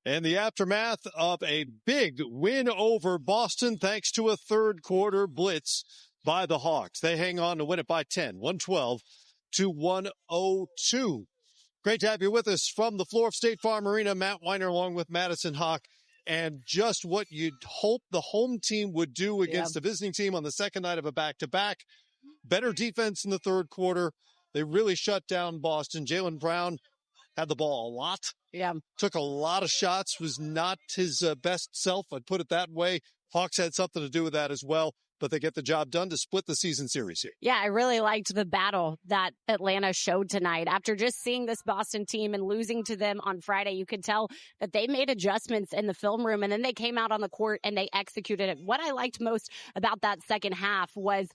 And the aftermath of a big win over Boston thanks to a third quarter blitz by the Hawks. They hang on to win it by 10, 112 to 102. Great to have you with us from the floor of State Farm Arena. Matt Weiner along with Madison Hawk. And just what you'd hope the home team would do against the visiting team on the second night of a back-to-back. Better defense in the third quarter. They really shut down Boston. Jalen Brown had the ball a lot. Yeah. Took a lot of shots, was not his best self, I'd put it that way. Hawks had something to do with that as well, but they get the job done to split the season series here. Yeah, I really liked the battle that Atlanta showed tonight. After just seeing this Boston team and losing to them on Friday, you could tell that they made adjustments in the film room, and then they came out on the court and they executed it. What I liked most about that second half was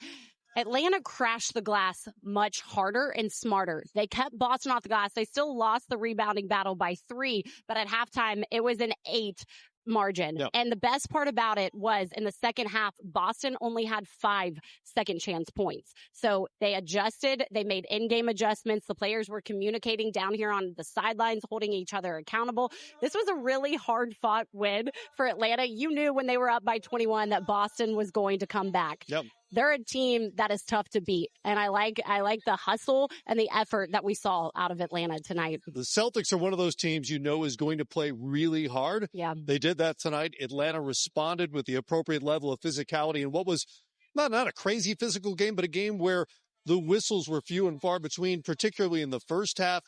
Atlanta crashed the glass much harder and smarter. They kept Boston off the glass. They still lost the rebounding battle by 3, but at halftime, it was an 8 margin. Yep. And the best part about it was in the second half, Boston only had 5 second chance points. So they adjusted, they made in-game adjustments. The players were communicating down here on the sidelines, holding each other accountable. This was a really hard fought win for Atlanta. You knew when they were up by 21 that Boston was going to come back. Yep. They're a team that is tough to beat. And I like the hustle and the effort that we saw out of Atlanta tonight. The Celtics are one of those teams you know is going to play really hard. Yeah. They did that tonight. Atlanta responded with the appropriate level of physicality in what was not a crazy physical game, but a game where the whistles were few and far between, particularly in the first half.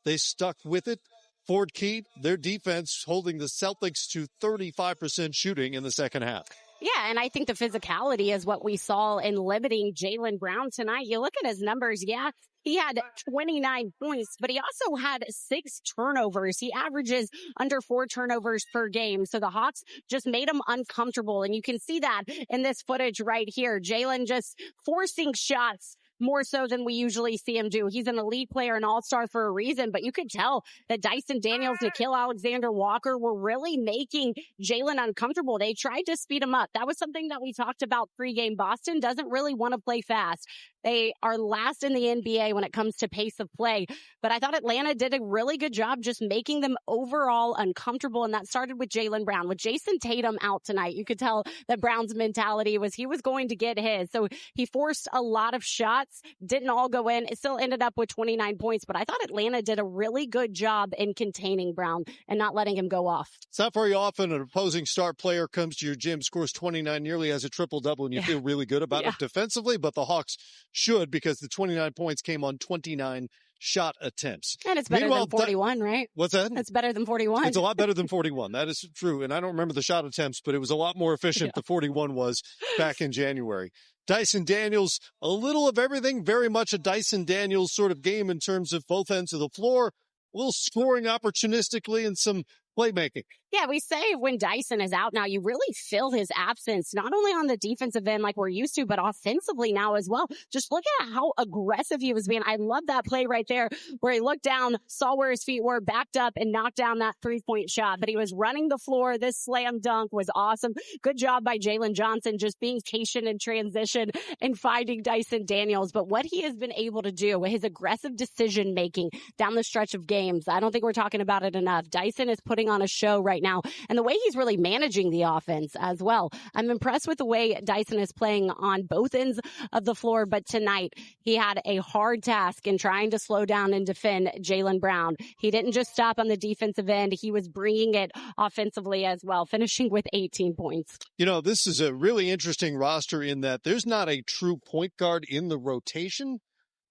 They stuck with it. Ford Key, their defense holding the Celtics to 35% shooting in the second half. Yeah, and I think the physicality is what we saw in limiting Jalen Brown tonight. You look at his numbers, yeah, he had 29 points, but he also had 6 turnovers. He averages under 4 turnovers per game. So the Hawks just made him uncomfortable. And you can see that in this footage right here. Jalen just forcing shots more so than we usually see him do. He's an elite player, an all-star for a reason, but you could tell that Dyson Daniels, Nickeil Alexander-Walker were really making Jalen uncomfortable. They tried to speed him up. That was something that we talked about pregame. Boston doesn't really want to play fast. They are last in the NBA when it comes to pace of play, but I thought Atlanta did a really good job just making them overall uncomfortable, and that started with Jalen Brown. With Jason Tatum out tonight, you could tell that Brown's mentality was he was going to get his. So he forced a lot of shots, didn't all go in. It still ended up with 29 points, but I thought Atlanta did a really good job in containing Brown and not letting him go off. It's not very often an opposing star player comes to your gym, scores 29, nearly has a triple-double, and you feel really good about it defensively, but the Hawks should, because the 29 points came on 29 shot attempts. And it's better than 41, right? What's that? It's better than 41. It's a lot better than 41. That is true. And I don't remember the shot attempts, but it was a lot more efficient. The 41 was back in January. Dyson Daniels, a little of everything, very much a Dyson Daniels sort of game in terms of both ends of the floor, a little scoring opportunistically and some playmaking. Yeah, we say when Dyson is out now, you really feel his absence, not only on the defensive end like we're used to, but offensively now as well. Just look at how aggressive he was being. I love that play right there where he looked down, saw where his feet were, backed up, and knocked down that 3-point shot. But he was running the floor. This slam dunk was awesome. Good job by Jalen Johnson just being patient in transition and finding Dyson Daniels. But what he has been able to do with his aggressive decision-making down the stretch of games, I don't think we're talking about it enough. Dyson is putting on a show right now, and the way he's really managing the offense as well. I'm impressed with the way Dyson is playing on both ends of the floor, but tonight he had a hard task in trying to slow down and defend Jalen Brown. He didn't just stop on the defensive end. He was bringing it offensively as well, finishing with 18 points. You know, this is a really interesting roster in that there's not a true point guard in the rotation,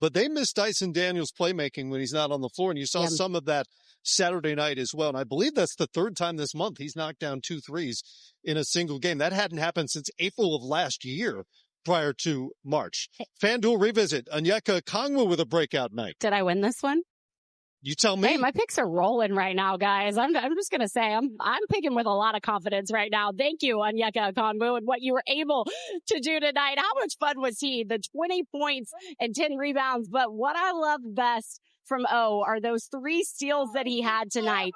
but they miss Dyson Daniels' playmaking when he's not on the floor, and you saw some of that Saturday night as well. And I believe that's the third time this month he's knocked down 2 threes in a single game. That hadn't happened since April of last year prior to March. FanDuel Revisit, Onyeka Okongwu with a breakout night. Did I win this one? You tell me. Hey, my picks are rolling right now, guys. I'm just going to say I'm picking with a lot of confidence right now. Thank you, Onyeka Okongwu, and what you were able to do tonight. How much fun was he? The 20 points and 10 rebounds. But what I love best from O are those 3 steals that he had tonight.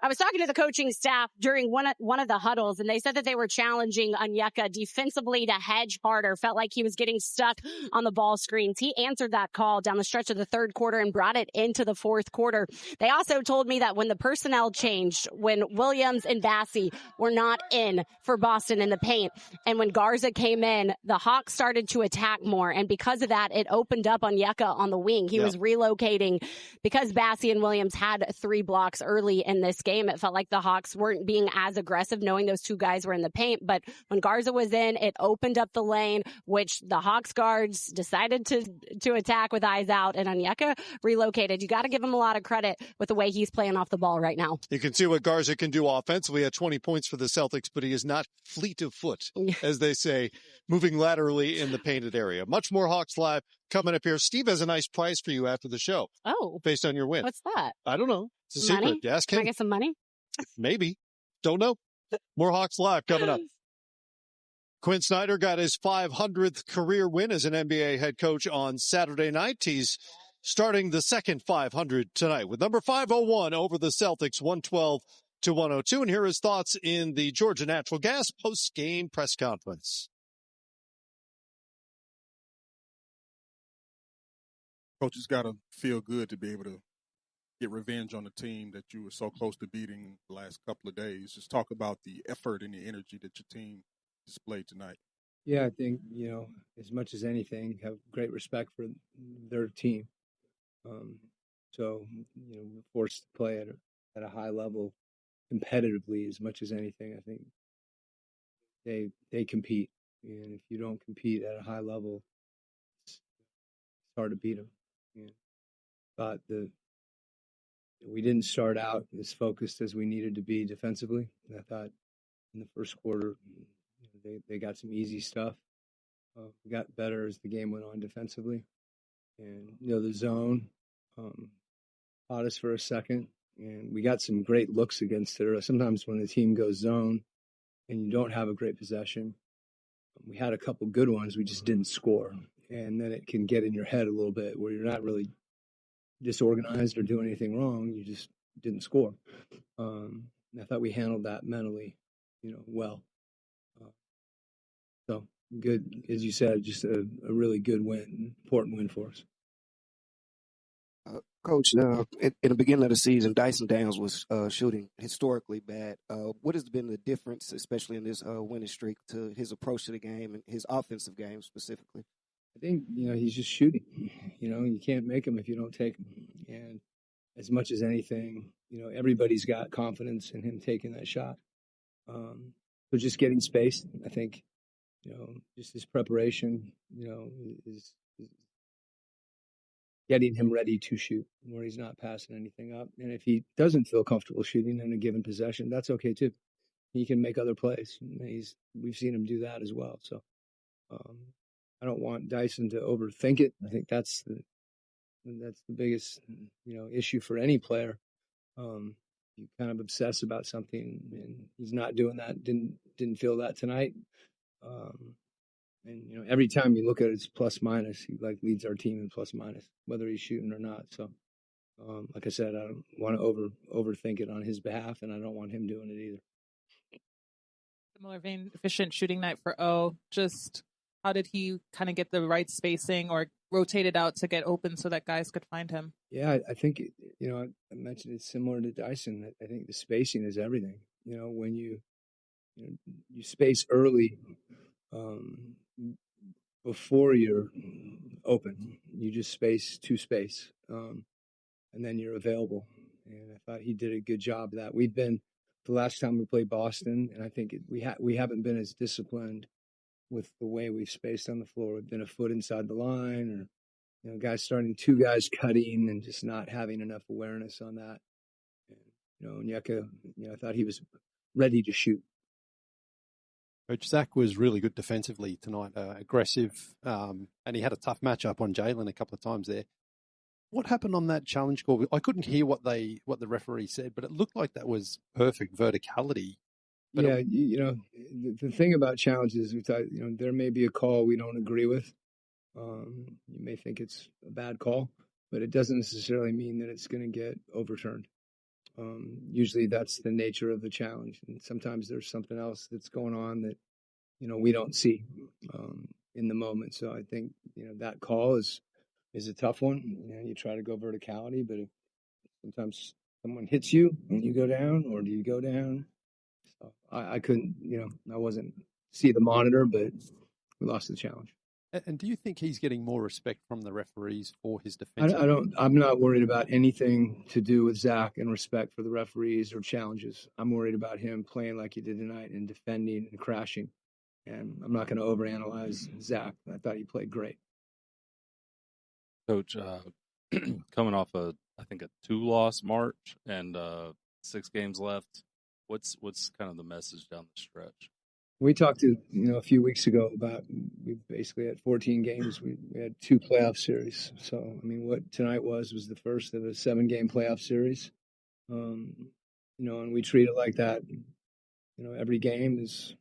I was talking to the coaching staff during one of the huddles, and they said that they were challenging Onyeka defensively to hedge harder. Felt like he was getting stuck on the ball screens. He answered that call down the stretch of the third quarter and brought it into the fourth quarter. They also told me that when the personnel changed, when Williams and Bassey were not in for Boston in the paint, and when Garza came in, the Hawks started to attack more. And because of that, it opened up Onyeka on the wing. He was relocating because Bassey and Williams had 3 blocks early in this game. It felt like the Hawks weren't being as aggressive knowing those 2 guys were in the paint. But when Garza was in, it opened up the lane, which the Hawks guards decided to attack with eyes out, and Onyeka relocated. You got to give him a lot of credit with the way he's playing off the ball right now. You can see what Garza can do offensively. He had 20 points for the Celtics, but he is not fleet of foot, as they say, moving laterally in the painted area. Much more Hawks Live coming up here. Steve has a nice prize for you after the show. Oh. Based on your win. What's that? I don't know. It's a Money? secret. Ask him. Can I get some money? Maybe. Don't know. More Hawks Live coming up. Quinn Snyder got his 500th career win as an NBA head coach on Saturday night. He's starting the second 500 tonight with number 501 over the Celtics, 112-102. And here are his thoughts in the Georgia Natural Gas post-game press conference. Coach has got to feel good to be able to get revenge on the team that you were so close to beating the last couple of days. Just talk about the effort and the energy that your team displayed tonight. Yeah, I think, as much as anything, have great respect for their team. So, we're forced to play at a high level competitively as much as anything. I think they compete. And if you don't compete at a high level, it's hard to beat them. But we didn't start out as focused as we needed to be defensively. And I thought in the first quarter, they got some easy stuff. We got better as the game went on defensively. And, the zone caught us for a second. And we got some great looks against it. Sometimes when the team goes zone and you don't have a great possession, we had a couple good ones. We just didn't score. And then it can get in your head a little bit where you're not really disorganized or doing anything wrong. You just didn't score. I thought we handled that mentally, well. So good, as you said, just a really good win, important win for us. Coach, in the beginning of the season, Dyson Daniels was shooting historically bad. What has been the difference, especially in this winning streak, to his approach to the game and his offensive game specifically? I think, he's just shooting. You can't make him if you don't take him. And as much as anything, everybody's got confidence in him taking that shot. So just getting space, I think, just his preparation, is getting him ready to shoot where he's not passing anything up. And if he doesn't feel comfortable shooting in a given possession, that's okay too. He can make other plays. We've seen him do that as well. So I don't want Dyson to overthink it. I think that's the biggest, issue for any player. You kind of obsess about something, and he's not doing that. Didn't feel that tonight. And every time you look at his plus minus, he leads our team in plus minus, whether he's shooting or not. So, like I said, I don't want to overthink it on his behalf, and I don't want him doing it either. Similar vein, efficient shooting night for O. Just how did he kind of get the right spacing or rotate it out to get open so that guys could find him? Yeah, I think, I mentioned it's similar to Dyson. I think the spacing is everything. When you space early before you're open, you just space to space, and then you're available. And I thought he did a good job of that. We've been, the last time we played Boston, and I think we haven't been as disciplined with the way we've spaced on the floor. We've been a foot inside the line, or two guys cutting and just not having enough awareness on that. And, Onyeka, I thought he was ready to shoot. Coach, Zach was really good defensively tonight, aggressive, and he had a tough matchup on Jalen a couple of times there. What happened on that challenge call? I couldn't hear what the referee said, but it looked like that was perfect verticality. But yeah, the thing about challenges, we thought, there may be a call we don't agree with. You may think it's a bad call, but it doesn't necessarily mean that it's going to get overturned. Usually that's the nature of the challenge. And sometimes there's something else that's going on that, we don't see in the moment. So I think, that call is a tough one. You try to go verticality, but if sometimes someone hits you and you go down, or do you go down? So I couldn't, I wasn't see the monitor, but we lost the challenge. And do you think he's getting more respect from the referees for his defense? I'm not worried about anything to do with Zach and respect for the referees or challenges. I'm worried about him playing like he did tonight and defending and crashing. And I'm not going to overanalyze Zach. I thought he played great. Coach, coming off I think a 2-loss March and 6 games left, what's kind of the message down the stretch? We talked a few weeks ago about we basically had 14 games. We had 2 playoff series. So, what tonight was the first of a 7-game playoff series. And we treat it like that. Every game is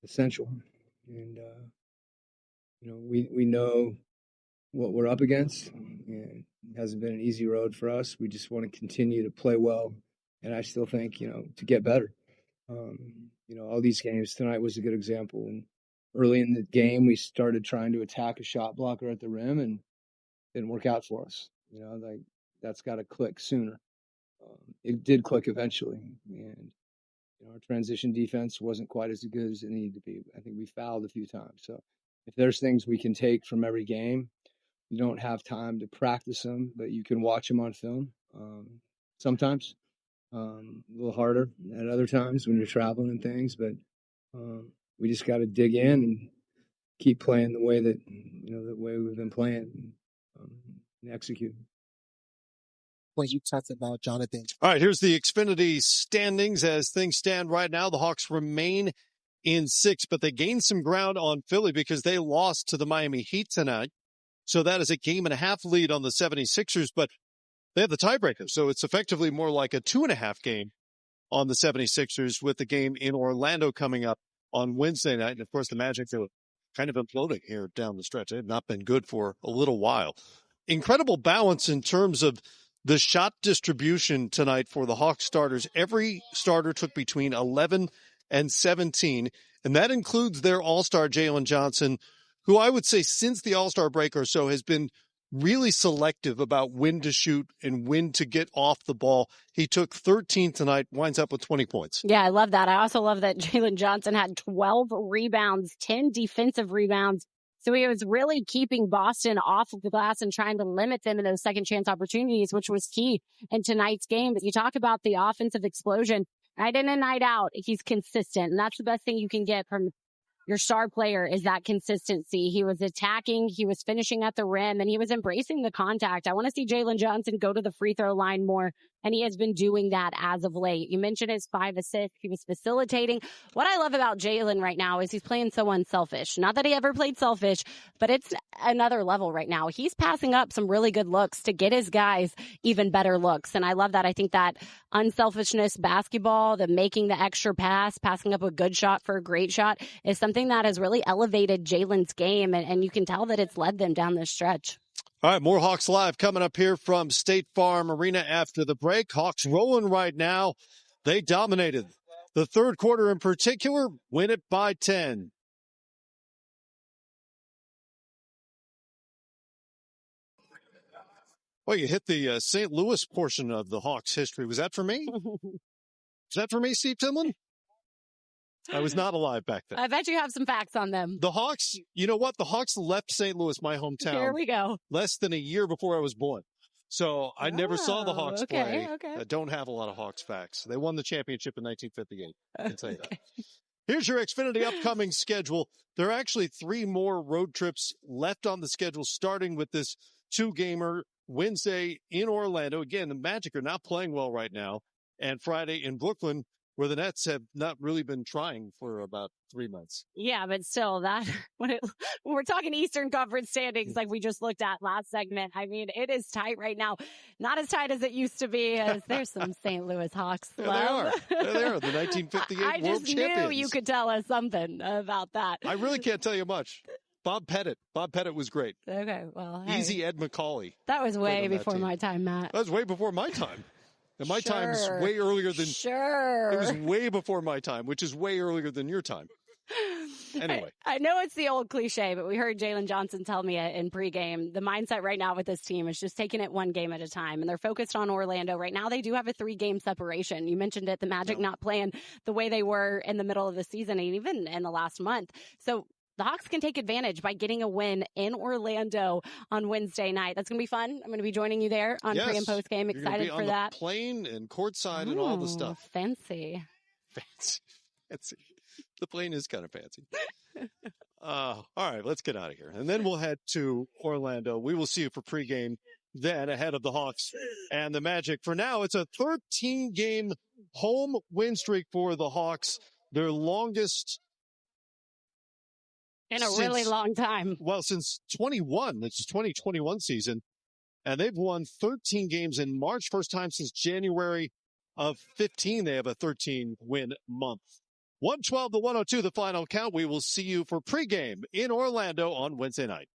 essential. And, we know what we're up against. And it hasn't been an easy road for us. We just want to continue to play well. And I still think, to get better. All these games, tonight was a good example. And early in the game, we started trying to attack a shot blocker at the rim, and it didn't work out for us. That's got to click sooner. It did click eventually, and our transition defense wasn't quite as good as it needed to be. I think we fouled a few times. So if there's things we can take from every game, you don't have time to practice them, but you can watch them on film. Sometimes. A little harder at other times when you're traveling and things, but we just got to dig in and keep playing the way that the way we've been playing and execute. When you talked about Jonathan. All right, here's the Xfinity standings as things stand right now. The Hawks remain in 6, but they gained some ground on Philly because they lost to the Miami Heat tonight. So that is a 1.5 lead on the 76ers, but they have the tiebreaker, so it's effectively more like a 2.5 game on the 76ers with the game in Orlando coming up on Wednesday night. And, of course, the Magic are kind of imploding here down the stretch. They have not been good for a little while. Incredible balance in terms of the shot distribution tonight for the Hawks starters. Every starter took between 11 and 17, and that includes their all-star Jalen Johnson, who I would say since the all-star break or so has been really selective about when to shoot and when to get off the ball. He took 13 tonight, winds up with 20 points. Yeah, I love that. I also love that Jalen Johnson had 12 rebounds, 10 defensive rebounds. So he was really keeping Boston off of the glass and trying to limit them in those second chance opportunities, which was key in tonight's game. But you talk about the offensive explosion. Night in and night out, he's consistent. And that's the best thing you can get from your star player is that consistency. He was attacking, he was finishing at the rim, and he was embracing the contact. I want to see Jalen Johnson go to the free throw line more, and he has been doing that as of late. You mentioned his 5 assists. He was facilitating. What I love about Jalen right now is he's playing so unselfish. Not that he ever played selfish, but it's another level right now. He's passing up some really good looks to get his guys even better looks, and I love that. I think that unselfishness basketball, the making the extra pass, passing up a good shot for a great shot is something that has really elevated Jalen's game, and you can tell that it's led them down this stretch. All right, more Hawks Live coming up here from State Farm Arena after the break. Hawks rolling right now. They dominated the third quarter in particular, win it by 10. Well, you hit the St. Louis portion of the Hawks history. Was that for me? Was that for me, Steve Timlin? I was not alive back then. I bet you have some facts on them. The Hawks, you know what? The Hawks left St. Louis, my hometown. Here we go. Less than a year before I was born. So I never saw the Hawks play. Okay. I don't have a lot of Hawks facts. They won the championship in 1958. I can tell you that. Here's your Xfinity upcoming schedule. There are actually 3 more road trips left on the schedule, starting with this 2-gamer Wednesday in Orlando. Again, the Magic are not playing well right now. And Friday in Brooklyn, where the Nets have not really been trying for about 3 months. Yeah, but still, that when we're talking Eastern Conference standings, like we just looked at last segment, I mean, it is tight right now. Not as tight as it used to be. As there's some St. Louis Hawks love. There they are, the 1958 World Champions. I just knew you could tell us something about that. I really can't tell you much. Bob Pettit was great. Okay, well, hey, Easy Ed McCauley. That was way before my time, Matt. That was way before my time. And my time's way earlier than... Sure. It was way before my time, which is way earlier than your time. Anyway. I know it's the old cliche, but we heard Jalen Johnson tell me in pregame, the mindset right now with this team is just taking it one game at a time. And they're focused on Orlando. Right now, they do have a 3-game separation. You mentioned it, the Magic not playing the way they were in the middle of the season and even in the last month. So the Hawks can take advantage by getting a win in Orlando on Wednesday night. That's going to be fun. I'm going to be joining you there on pre and post game. Excited for that. Plane and courtside and all the stuff. Fancy. The plane is kind of fancy. All right, let's get out of here. And then we'll head to Orlando. We will see you for pregame then ahead of the Hawks and the Magic. For now, it's a 13-game home win streak for the Hawks. Their longest in a really long time. Well, since 21. It's 2021 season. And they've won 13 games in March. First time since January of 15. They have a 13-win month. 112 to 102, the final count. We will see you for pregame in Orlando on Wednesday night.